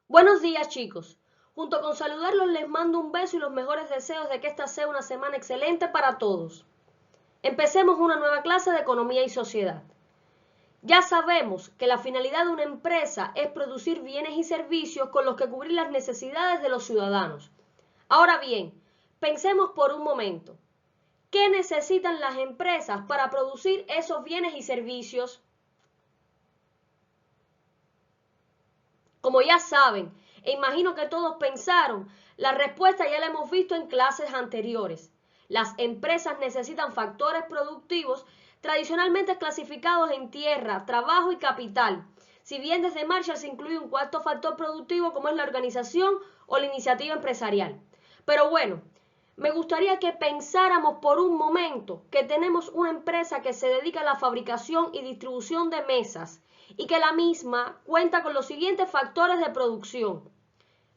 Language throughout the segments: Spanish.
Buenos días, chicos. Junto con saludarlos les mando un beso y los mejores deseos de que esta sea una semana excelente para todos. Empecemos una nueva clase de economía y sociedad. Ya sabemos que la finalidad de una empresa es producir bienes y servicios con los que cubrir las necesidades de los ciudadanos. Ahora bien, pensemos por un momento. ¿Qué necesitan las empresas para producir esos bienes y servicios? Como ya saben, e imagino que todos pensaron, la respuesta ya la hemos visto en clases anteriores. Las empresas necesitan factores productivos tradicionalmente clasificados en tierra, trabajo y capital. Si bien desde Marshall se incluye un cuarto factor productivo como es la organización o la iniciativa empresarial. Pero bueno, me gustaría que pensáramos por un momento que tenemos una empresa que se dedica a la fabricación y distribución de mesas y que la misma cuenta con los siguientes factores de producción: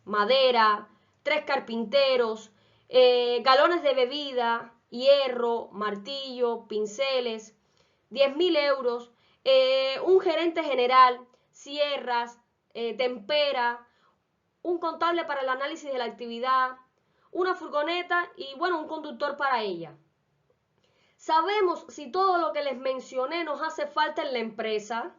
madera, 3 carpinteros, galones de bebida, hierro, martillo, pinceles, 10.000 euros, un gerente general, sierras, tempera, un contable para el análisis de la actividad, una furgoneta y bueno, un conductor para ella. ¿Sabemos si todo lo que les mencioné nos hace falta en la empresa?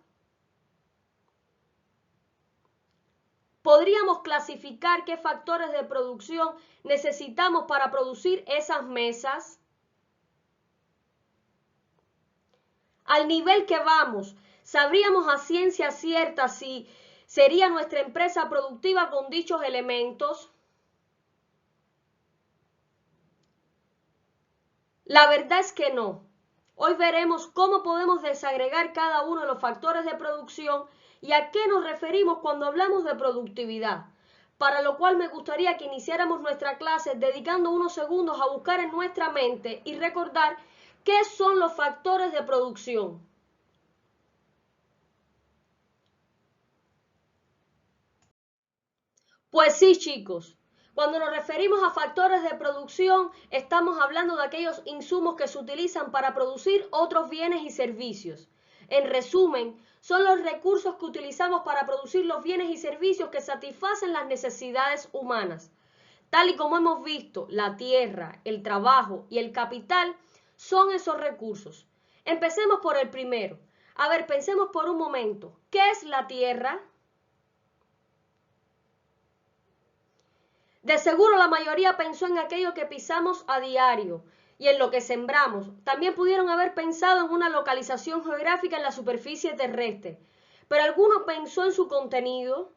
¿Podríamos clasificar qué factores de producción necesitamos para producir esas mesas? Al nivel que vamos, ¿sabríamos a ciencia cierta si sería nuestra empresa productiva con dichos elementos? La verdad es que no. Hoy veremos cómo podemos desagregar cada uno de los factores de producción y a qué nos referimos cuando hablamos de productividad, para lo cual me gustaría que iniciáramos nuestra clase dedicando unos segundos a buscar en nuestra mente y recordar qué son los factores de producción. Pues sí, chicos, cuando nos referimos a factores de producción, estamos hablando de aquellos insumos que se utilizan para producir otros bienes y servicios. En resumen, son los recursos que utilizamos para producir los bienes y servicios que satisfacen las necesidades humanas. Tal y como hemos visto, la tierra, el trabajo y el capital son esos recursos. Empecemos por el primero. A ver, pensemos por un momento. ¿Qué es la tierra? De seguro la mayoría pensó en aquello que pisamos a diario y en lo que sembramos. También pudieron haber pensado en una localización geográfica en la superficie terrestre. Pero ¿alguno pensó en su contenido?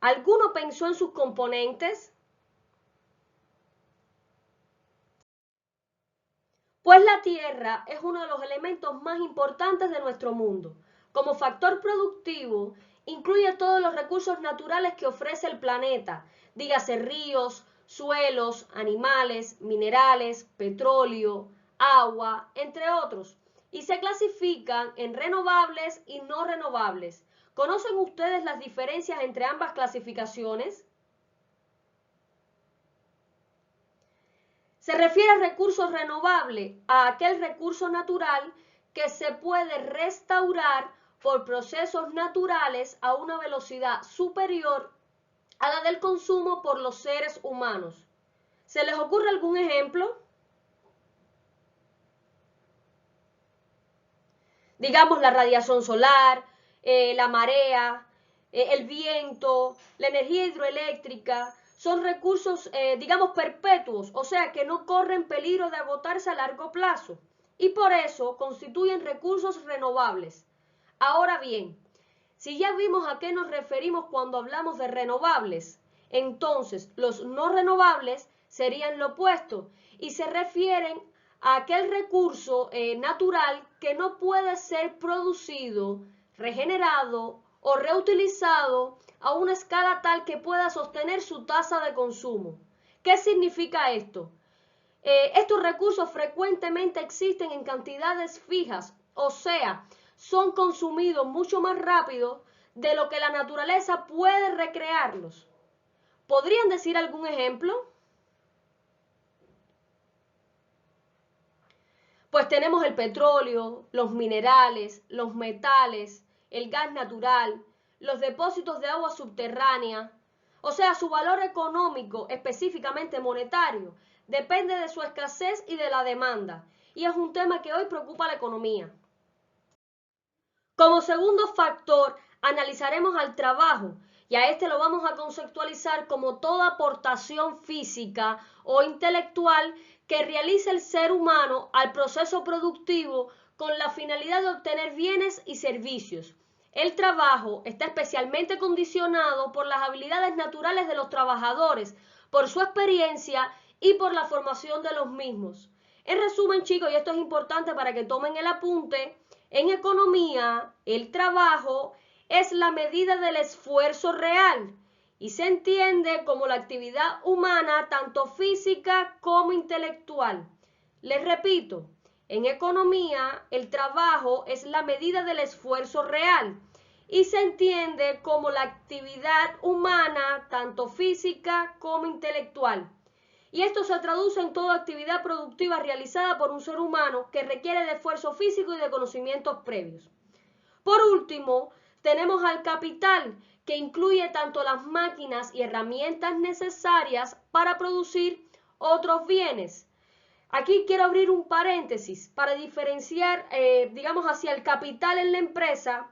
¿Alguno pensó en sus componentes? Pues la tierra es uno de los elementos más importantes de nuestro mundo. Como factor productivo, incluye todos los recursos naturales que ofrece el planeta, dígase ríos, suelos, animales, minerales, petróleo, agua, entre otros, y se clasifican en renovables y no renovables. ¿Conocen ustedes las diferencias entre ambas clasificaciones? Se refiere a recursos renovables, a aquel recurso natural que se puede restaurar por procesos naturales a una velocidad superior a la del consumo por los seres humanos. ¿Se les ocurre algún ejemplo? Digamos la radiación solar, la marea, el viento, la energía hidroeléctrica, son recursos, digamos, perpetuos, o sea, que no corren peligro de agotarse a largo plazo y por eso constituyen recursos renovables. Ahora bien, si ya vimos a qué nos referimos cuando hablamos de renovables, entonces los no renovables serían lo opuesto y se refieren a aquel recurso natural que no puede ser producido, regenerado o reutilizado a una escala tal que pueda sostener su tasa de consumo. ¿Qué significa esto? Estos recursos frecuentemente existen en cantidades fijas, o sea, son consumidos mucho más rápido de lo que la naturaleza puede recrearlos. ¿Podrían decir algún ejemplo? Pues tenemos el petróleo, los minerales, los metales, el gas natural, los depósitos de agua subterránea. O sea, su valor económico, específicamente monetario, depende de su escasez y de la demanda. Y es un tema que hoy preocupa a la economía. Como segundo factor, analizaremos al trabajo y a este lo vamos a conceptualizar como toda aportación física o intelectual que realiza el ser humano al proceso productivo con la finalidad de obtener bienes y servicios. El trabajo está especialmente condicionado por las habilidades naturales de los trabajadores, por su experiencia y por la formación de los mismos. En resumen, chicos, y esto es importante para que tomen el apunte, en economía, el trabajo es la medida del esfuerzo real y se entiende como la actividad humana tanto física como intelectual. Les repito, en economía, el trabajo es la medida del esfuerzo real y se entiende como la actividad humana tanto física como intelectual. Y esto se traduce en toda actividad productiva realizada por un ser humano que requiere de esfuerzo físico y de conocimientos previos. Por último, tenemos al capital, que incluye tanto las máquinas y herramientas necesarias para producir otros bienes. Aquí quiero abrir un paréntesis para diferenciar, digamos, hacia el capital en la empresa.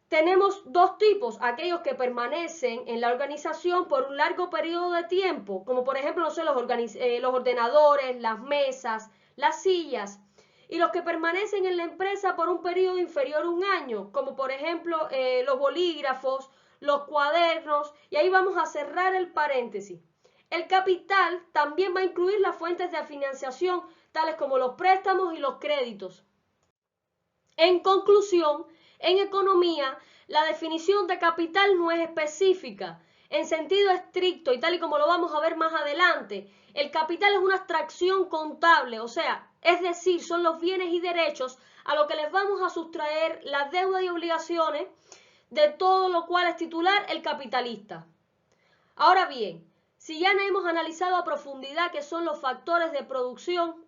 Tenemos dos tipos, aquellos que permanecen en la organización por un largo periodo de tiempo, como por ejemplo, no sé, los ordenadores, las mesas, las sillas, y los que permanecen en la empresa por un periodo inferior a un año, como por ejemplo los bolígrafos, los cuadernos, y ahí vamos a cerrar el paréntesis. El capital también va a incluir las fuentes de financiación, tales como los préstamos y los créditos. En conclusión, en economía, la definición de capital no es específica. En sentido estricto, y tal y como lo vamos a ver más adelante, el capital es una abstracción contable, o sea, es decir, son los bienes y derechos a lo que les vamos a sustraer la deuda y obligaciones de todo lo cual es titular el capitalista. Ahora bien, si ya hemos analizado a profundidad qué son los factores de producción,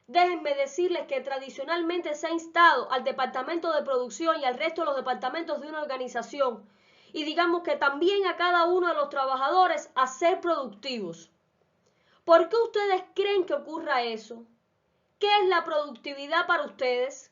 déjenme decirles que tradicionalmente se ha instado al departamento de producción y al resto de los departamentos de una organización y digamos que también a cada uno de los trabajadores a ser productivos. ¿Por qué ustedes creen que ocurra eso? ¿Qué es la productividad para ustedes?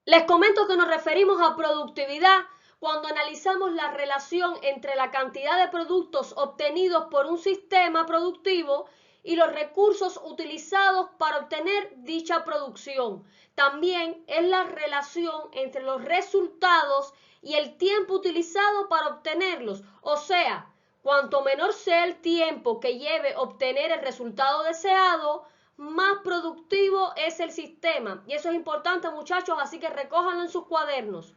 Les comento que nos referimos a productividad cuando analizamos la relación entre la cantidad de productos obtenidos por un sistema productivo y los recursos utilizados para obtener dicha producción. También es la relación entre los resultados y el tiempo utilizado para obtenerlos. O sea, cuanto menor sea el tiempo que lleve obtener el resultado deseado, más productivo es el sistema. Y eso es importante, muchachos, así que recójanlo en sus cuadernos.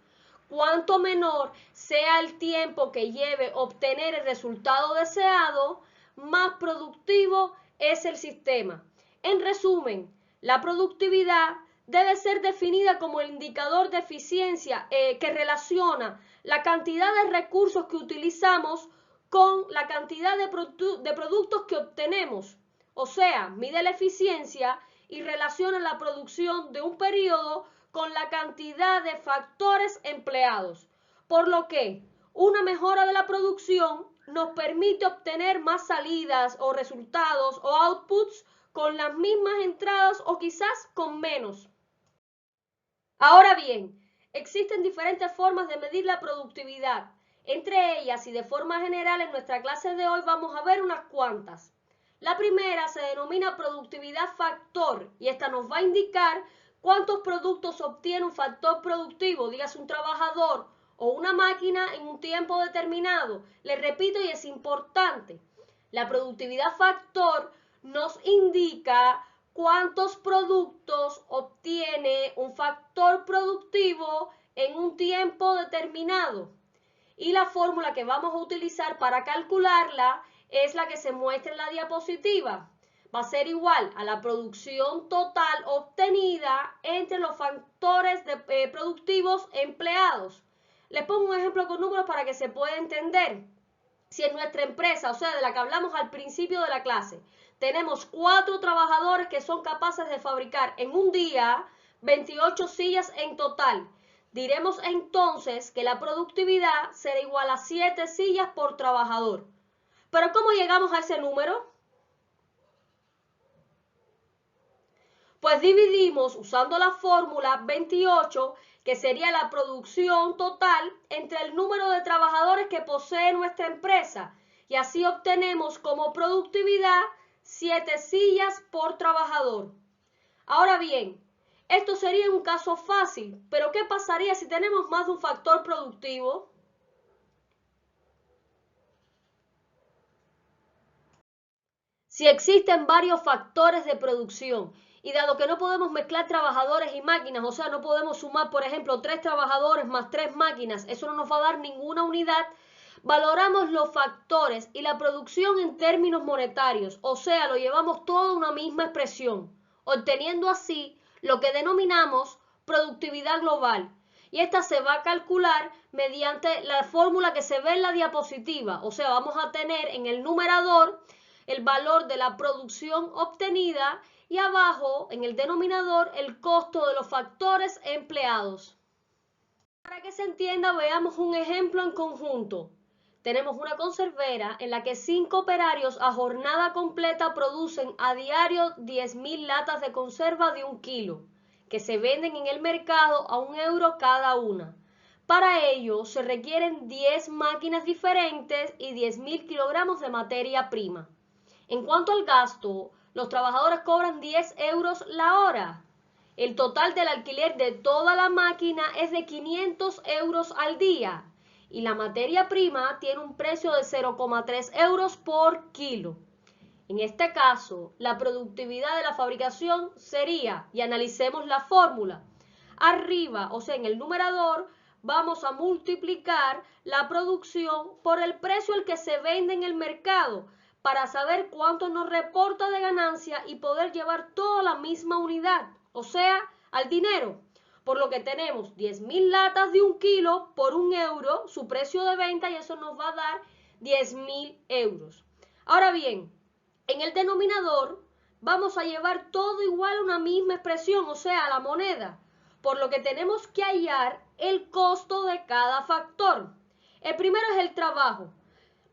Cuanto menor sea el tiempo que lleve obtener el resultado deseado, más productivo es el sistema. En resumen, la productividad debe ser definida como el indicador de eficiencia que relaciona la cantidad de recursos que utilizamos con la cantidad de productos que obtenemos. O sea, mide la eficiencia y relaciona la producción de un periodo con la cantidad de factores empleados. Por lo que una mejora de la producción nos permite obtener más salidas o resultados o outputs con las mismas entradas o quizás con menos. Ahora bien, existen diferentes formas de medir la productividad. Entre ellas y de forma general en nuestra clase de hoy vamos a ver unas cuantas. La primera se denomina productividad factor y esta nos va a indicar cuántos productos obtiene un factor productivo, dígase un trabajador o una máquina en un tiempo determinado. Les repito y es importante, la productividad factor nos indica cuántos productos obtiene un factor productivo en un tiempo determinado. Y la fórmula que vamos a utilizar para calcularla es la que se muestra en la diapositiva. Va a ser igual a la producción total obtenida entre los factores productivos empleados. Les pongo un ejemplo con números para que se pueda entender. Si en nuestra empresa, o sea, de la que hablamos al principio de la clase, tenemos 4 trabajadores que son capaces de fabricar en un día 28 sillas en total. Diremos entonces que la productividad será igual a 7 sillas por trabajador. ¿Pero cómo llegamos a ese número? Pues dividimos usando la fórmula 28, que sería la producción total, entre el número de trabajadores que posee nuestra empresa, y así obtenemos como productividad 7 sillas por trabajador. Ahora bien, esto sería un caso fácil, pero ¿qué pasaría si tenemos más de un factor productivo? Si existen varios factores de producción y dado que no podemos mezclar trabajadores y máquinas, o sea, no podemos sumar, por ejemplo, 3 trabajadores más 3 máquinas, eso no nos va a dar ninguna unidad, valoramos los factores y la producción en términos monetarios, o sea, lo llevamos todo a una misma expresión, obteniendo así lo que denominamos productividad global. Y esta se va a calcular mediante la fórmula que se ve en la diapositiva, o sea, vamos a tener en el numerador el valor de la producción obtenida y abajo en el denominador el costo de los factores empleados. Para que se entienda, veamos un ejemplo en conjunto. Tenemos una conservera en la que 5 operarios a jornada completa producen a diario 10.000 latas de conserva de 1 kilo, que se venden en el mercado a €1 cada una. Para ello se requieren 10 máquinas diferentes y 10.000 kilogramos de materia prima. En cuanto al gasto, los trabajadores cobran 10 euros la hora. El total del alquiler de toda la máquina es de 500 euros al día y la materia prima tiene un precio de 0,3 euros por kilo. En este caso, la productividad de la fabricación sería, y analicemos la fórmula, arriba, o sea, en el numerador, vamos a multiplicar la producción por el precio al que se vende en el mercado, para saber cuánto nos reporta de ganancia y poder llevar toda la misma unidad, o sea, al dinero. Por lo que tenemos 10.000 latas de 1 kilo por 1 euro, su precio de venta, y eso nos va a dar 10.000 euros. Ahora bien, en el denominador vamos a llevar todo igual a una misma expresión, o sea, a la moneda, por lo que tenemos que hallar el costo de cada factor. El primero es el trabajo.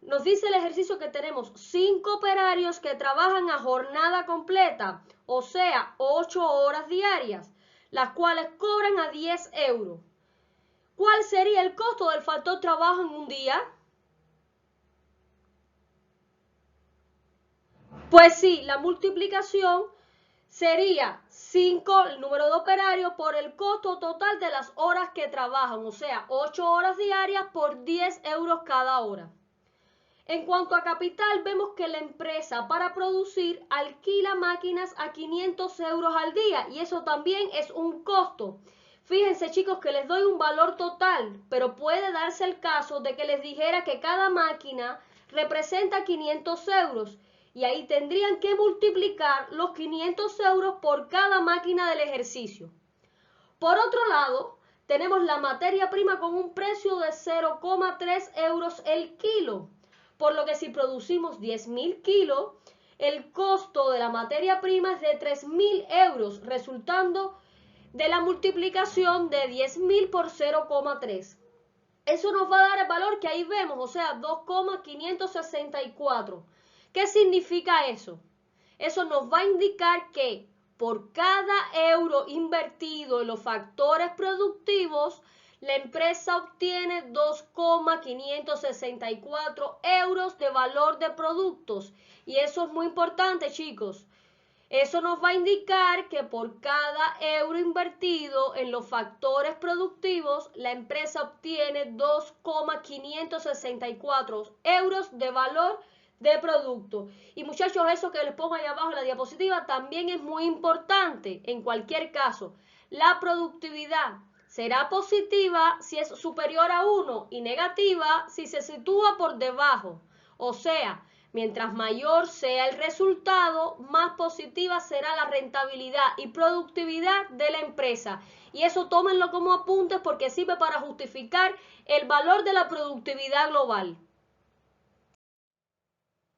Nos dice el ejercicio que tenemos 5 operarios que trabajan a jornada completa, o sea, 8 horas diarias, las cuales cobran a 10 euros. ¿Cuál sería el costo del factor trabajo en un día? Pues sí, la multiplicación sería 5, el número de operarios, por el costo total de las horas que trabajan, o sea, 8 horas diarias por 10 euros cada hora. En cuanto a capital, vemos que la empresa para producir alquila máquinas a 500 euros al día y eso también es un costo. Fíjense, chicos, que les doy un valor total, pero puede darse el caso de que les dijera que cada máquina representa 500 euros y ahí tendrían que multiplicar los 500 euros por cada máquina del ejercicio. Por otro lado, tenemos la materia prima con un precio de 0,3 euros el kilo. Por lo que si producimos 10.000 kilos, el costo de la materia prima es de 3.000 euros, resultando de la multiplicación de 10.000 por 0,3. Eso nos va a dar el valor que ahí vemos, o sea, 2,564. ¿Qué significa eso? Eso nos va a indicar que por cada euro invertido en los factores productivos, la empresa obtiene 2,564 euros de valor de productos. Y eso es muy importante, chicos. Eso nos va a indicar que por cada euro invertido en los factores productivos, la empresa obtiene 2,564 euros de valor de producto. Y muchachos, eso que les pongo ahí abajo en la diapositiva también es muy importante. En cualquier caso, la productividad será positiva si es superior a 1 y negativa si se sitúa por debajo. O sea, mientras mayor sea el resultado, más positiva será la rentabilidad y productividad de la empresa. Y eso tómenlo como apuntes porque sirve para justificar el valor de la productividad global.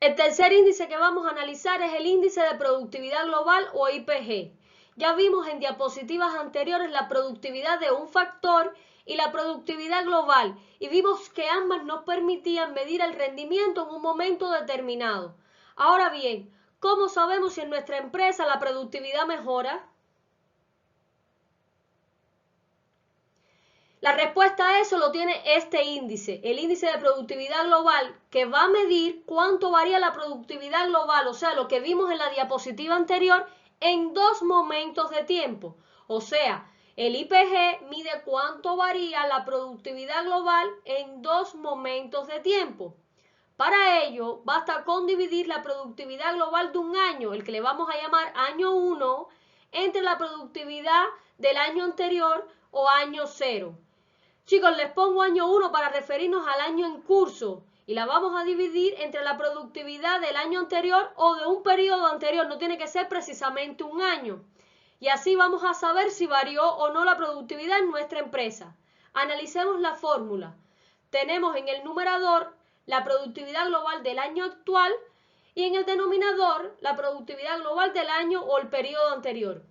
El tercer índice que vamos a analizar es el índice de productividad global o IPG. Ya vimos en diapositivas anteriores la productividad de un factor y la productividad global y vimos que ambas nos permitían medir el rendimiento en un momento determinado. Ahora bien, ¿cómo sabemos si en nuestra empresa la productividad mejora? La respuesta a eso lo tiene este índice, el índice de productividad global, que va a medir cuánto varía la productividad global, o sea, lo que vimos en la diapositiva anterior, en dos momentos de tiempo. O sea, el IPG mide cuánto varía la productividad global en dos momentos de tiempo. Para ello, basta con dividir la productividad global de un año, el que le vamos a llamar año 1, entre la productividad del año anterior o año 0. Chicos, les pongo año 1 para referirnos al año en curso y la vamos a dividir entre la productividad del año anterior o de un periodo anterior, no tiene que ser precisamente un año. Y así vamos a saber si varió o no la productividad en nuestra empresa. Analicemos la fórmula. Tenemos en el numerador la productividad global del año actual y en el denominador la productividad global del año o el periodo anterior.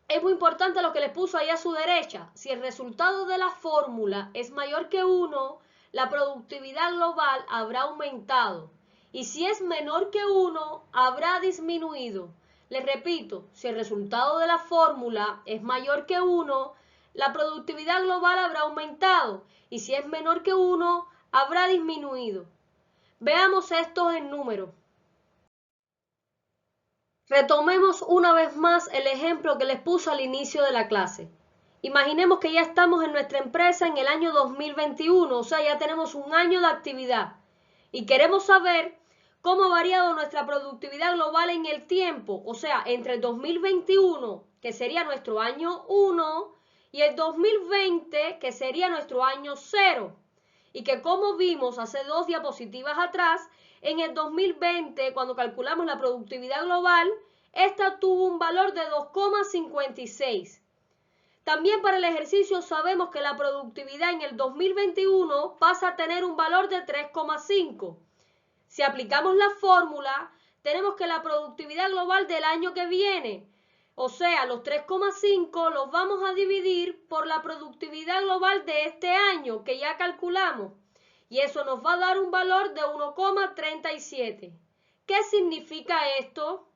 Es muy importante lo que les puso ahí a su derecha. Si el resultado de la fórmula es mayor que 1, la productividad global habrá aumentado. Y si es menor que 1, habrá disminuido. Les repito, si el resultado de la fórmula es mayor que 1, la productividad global habrá aumentado. Y si es menor que 1, habrá disminuido. Veamos esto en números. Retomemos una vez más el ejemplo que les puse al inicio de la clase. Imaginemos que ya estamos en nuestra empresa en el año 2021, o sea, ya tenemos un año de actividad y queremos saber cómo ha variado nuestra productividad global en el tiempo, o sea, entre el 2021, que sería nuestro año 1, y el 2020, que sería nuestro año 0. Y que como vimos hace dos diapositivas atrás, en el 2020, cuando calculamos la productividad global, esta tuvo un valor de 2,56. También para el ejercicio sabemos que la productividad en el 2021 pasa a tener un valor de 3,5. Si aplicamos la fórmula, tenemos que la productividad global del año que viene, o sea, los 3,5 los vamos a dividir por la productividad global de este año que ya calculamos. Y eso nos va a dar un valor de 1,37. ¿Qué significa esto?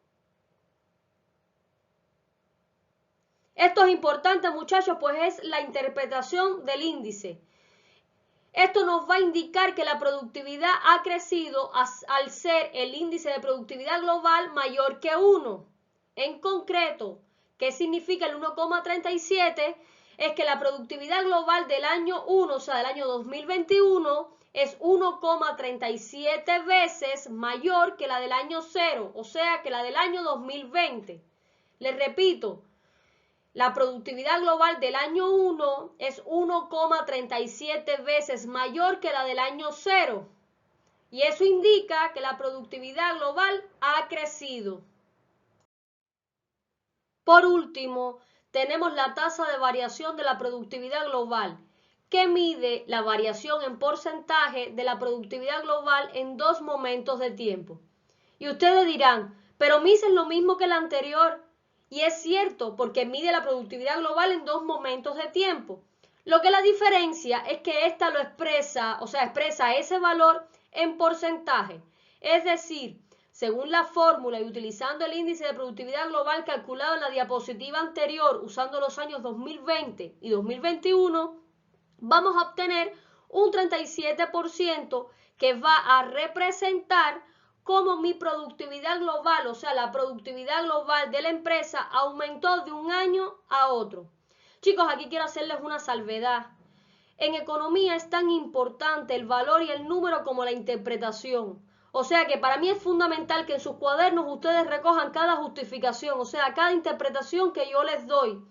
Esto es importante, muchachos, pues es la interpretación del índice. Esto nos va a indicar que la productividad ha crecido al ser el índice de productividad global mayor que 1. En concreto, ¿qué significa el 1,37? Es que la productividad global del año 1, o sea, del año 2021, es 1,37 veces mayor que la del año 0, o sea, que la del año 2020. Les repito, la productividad global del año 1 es 1,37 veces mayor que la del año 0. Y eso indica que la productividad global ha crecido. Por último, tenemos la tasa de variación de la productividad global, que mide la variación en porcentaje de la productividad global en dos momentos de tiempo. Y ustedes dirán, pero MIS es lo mismo que la anterior. Y es cierto, porque mide la productividad global en dos momentos de tiempo. Lo que la diferencia es que esta lo expresa, o sea, expresa ese valor en porcentaje. Es decir, según la fórmula y utilizando el índice de productividad global calculado en la diapositiva anterior, usando los años 2020 y 2021, vamos a obtener un 37% que va a representar cómo mi productividad global, o sea, la productividad global de la empresa aumentó de un año a otro. Chicos, aquí quiero hacerles una salvedad. En economía es tan importante el valor y el número como la interpretación. O sea que para mí es fundamental que en sus cuadernos ustedes recojan cada justificación, o sea, cada interpretación que yo les doy.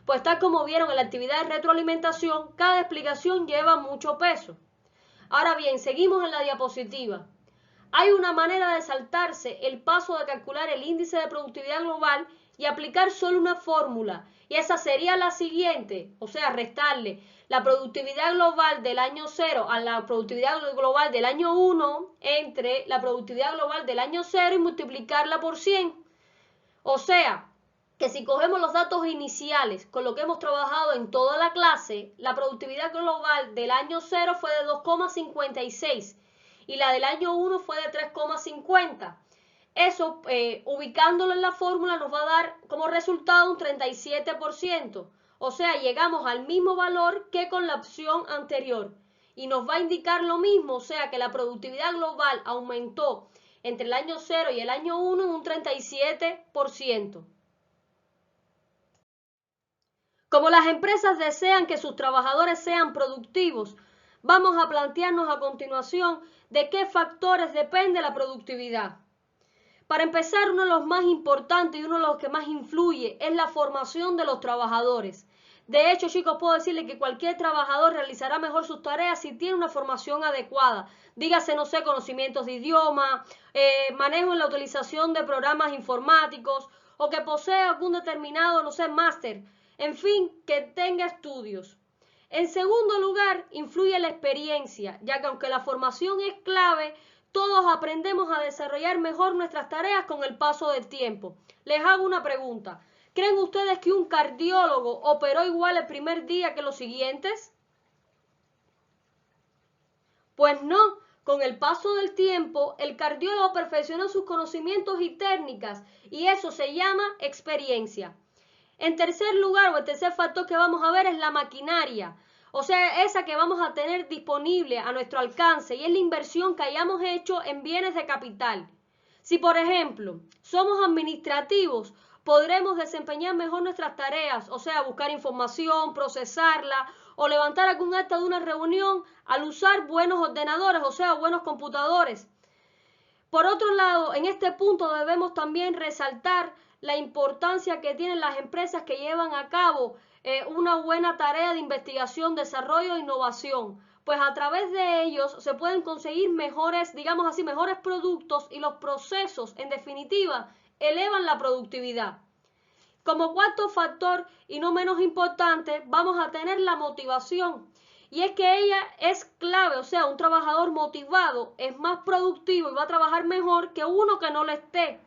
Pues tal como vieron en la actividad de retroalimentación, cada explicación lleva mucho peso. Ahora bien, seguimos en la diapositiva. Hay una manera de saltarse el paso de calcular el índice de productividad global y aplicar solo una fórmula. Y esa sería la siguiente, o sea, restarle la productividad global del año 0 a la productividad global del año 1 entre la productividad global del año 0 y multiplicarla por 100. O sea, que si cogemos los datos iniciales con lo que hemos trabajado en toda la clase, la productividad global del año 0 fue de 2,56 y la del año 1 fue de 3,50. Eso, ubicándolo en la fórmula, nos va a dar como resultado un 37%. O sea, llegamos al mismo valor que con la opción anterior. Y nos va a indicar lo mismo, o sea, que la productividad global aumentó entre el año 0 y el año 1 en un 37%. Como las empresas desean que sus trabajadores sean productivos, vamos a plantearnos a continuación de qué factores depende la productividad. Para empezar, uno de los más importantes y uno de los que más influye es la formación de los trabajadores. De hecho, chicos, puedo decirles que cualquier trabajador realizará mejor sus tareas si tiene una formación adecuada. Dígase, no sé, conocimientos de idioma, manejo en la utilización de programas informáticos o que posea algún determinado, no sé, máster. En fin, que tenga estudios. En segundo lugar, influye la experiencia, ya que aunque la formación es clave, todos aprendemos a desarrollar mejor nuestras tareas con el paso del tiempo. Les hago una pregunta. ¿Creen ustedes que un cardiólogo operó igual el primer día que los siguientes? Pues no. Con el paso del tiempo, el cardiólogo perfeccionó sus conocimientos y técnicas, y eso se llama experiencia. En tercer lugar, o el tercer factor que vamos a ver es la maquinaria, o sea, esa que vamos a tener disponible a nuestro alcance y es la inversión que hayamos hecho en bienes de capital. Si, por ejemplo, somos administrativos, podremos desempeñar mejor nuestras tareas, o sea, buscar información, procesarla o levantar algún acta de una reunión al usar buenos ordenadores, o sea, buenos computadores. Por otro lado, en este punto debemos también resaltar la importancia que tienen las empresas que llevan a cabo una buena tarea de investigación, desarrollo e innovación, pues a través de ellos se pueden conseguir mejores, digamos así, mejores productos y los procesos, en definitiva, elevan la productividad. Como cuarto factor, y no menos importante, vamos a tener la motivación. Y es que ella es clave, o sea, un trabajador motivado es más productivo y va a trabajar mejor que uno que no lo esté.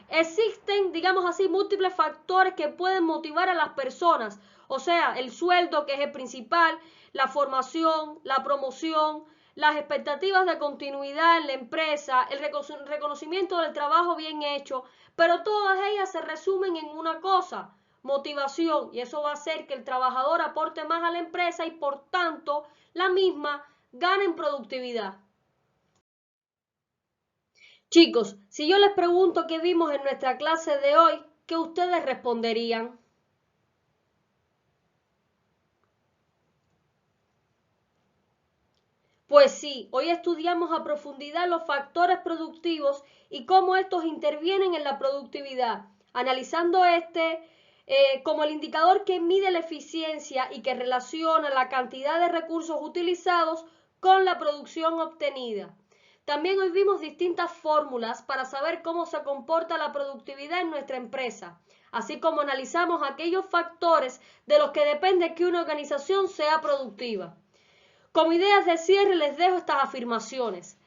Existen, digamos así, múltiples factores que pueden motivar a las personas, o sea, el sueldo, que es el principal, la formación, la promoción, las expectativas de continuidad en la empresa, el reconocimiento del trabajo bien hecho, pero todas ellas se resumen en una cosa: motivación, y eso va a hacer que el trabajador aporte más a la empresa y por tanto la misma gane en productividad. Chicos, si yo les pregunto qué vimos en nuestra clase de hoy, ¿qué ustedes responderían? Pues sí, hoy estudiamos a profundidad los factores productivos y cómo estos intervienen en la productividad, analizando como el indicador que mide la eficiencia y que relaciona la cantidad de recursos utilizados con la producción obtenida. También hoy vimos distintas fórmulas para saber cómo se comporta la productividad en nuestra empresa, así como analizamos aquellos factores de los que depende que una organización sea productiva. Como ideas de cierre les dejo estas afirmaciones.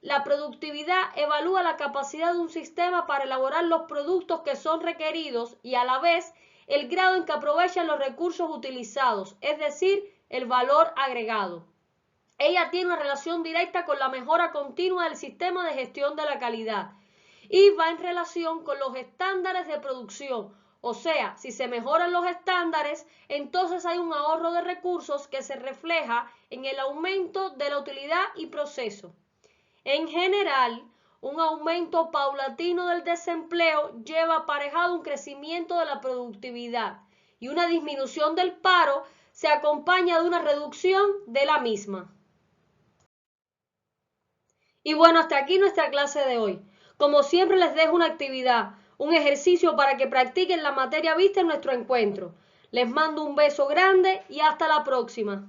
La productividad evalúa la capacidad de un sistema para elaborar los productos que son requeridos y a la vez el grado en que aprovechan los recursos utilizados, es decir, el valor agregado. Ella tiene una relación directa con la mejora continua del sistema de gestión de la calidad y va en relación con los estándares de producción. O sea, si se mejoran los estándares, entonces hay un ahorro de recursos que se refleja en el aumento de la utilidad y proceso. En general, un aumento paulatino del desempleo lleva aparejado un crecimiento de la productividad y una disminución del paro se acompaña de una reducción de la misma. Y bueno, hasta aquí nuestra clase de hoy. Como siempre les dejo una actividad, un ejercicio para que practiquen la materia vista en nuestro encuentro. Les mando un beso grande y hasta la próxima.